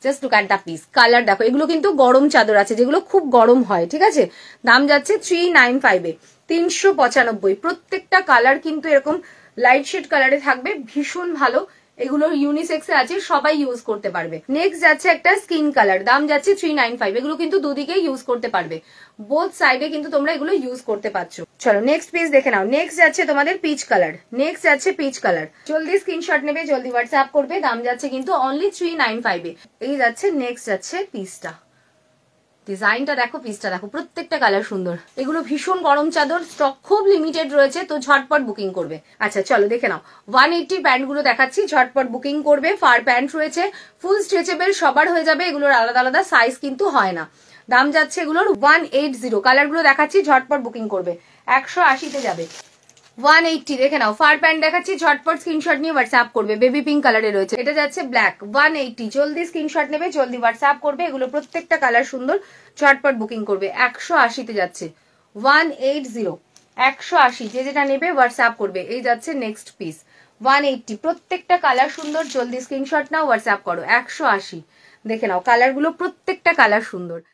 Just look at the piece, colour দেখো, এগুলো কিন্তু গরম চাদর আছে যেগুলো খুব গরম হয়, ঠিক আছে। দাম যাচ্ছে 395 এ, 395। প্রত্যেকটা কালার কিন্তু এরকম লাইট শেড কালারে থাকবে, ভীষণ ভালো। এগুলোর ইউনিসেক্সে আছে, সবাই ইউজ করতে পারবে। নেক্সট যাচ্ছে একটা স্কিন কালার, দাম যাচ্ছে 395। এগুলো কিন্তু দুদিকে ইউজ করতে পারবে, বোথ সাইডে কিন্তু তোমরা এগুলো ইউজ করতে পারছো। চলো নেক্সট পিস দেখে নাও। নেক্সট যাচ্ছে তোমাদের পিচ কালার, নেক্সট যাচ্ছে পিচ কালার। জলদি স্ক্রিনশট নেবে, জলদি হোয়াটসঅ্যাপ করবে। দাম যাচ্ছে কিন্তু অনলি 395 এ। এই যাচ্ছে নেক্সট যাচ্ছে পিসটা, ডিজাইনটা দেখো, পিসটা দেখো, প্রত্যেকটা কালার সুন্দর। এগুলো ভীষণ গরম চাদর, স্টক খুব লিমিটেড রয়েছে, তো ঝটপট বুকিং করবে। আচ্ছা চলো দেখে নাও, 180 প্যান্ট গুলো দেখাচ্ছি, ঝটপট বুকিং করবে। ফার প্যান্ট রয়েছে, ফুল স্ট্রেচেবল, সবার হয়ে যাবে। এগুলোর আলাদা আলাদা সাইজ কিন্তু হয় না। দাম যাচ্ছে এগুলোর 180। কালার গুলো দেখাচ্ছি, ঝটপট বুকিং করবে, 180-তে যাবে। 180 দেখে নাও, ফার প্যান্ট দেখাচ্ছি, ঝটপট স্ক্রিনশট নিয়ে হোয়াটসঅ্যাপ করবে। বেবি পিঙ্ক কালারে রয়েছে, এটা যাচ্ছে ব্ল্যাক, 180। জলদি স্ক্রিনশট নেবে, জলদি হোয়াটসঅ্যাপ করবে। এগুলো প্রত্যেকটা কালার সুন্দর, ঝটপট বুকিং করবে। 180-তে যাচ্ছে, 180, 180। যে যেটা নেবে হোয়াটসঅ্যাপ করবে। এই যাচ্ছে নেক্সট পিস, 180। প্রত্যেকটা কালার সুন্দর, জলদি স্ক্রিনশট নাও, হোয়াটসঅ্যাপ করো। 180 দেখে নাও, কালার গুলো প্রত্যেকটা কালার সুন্দর।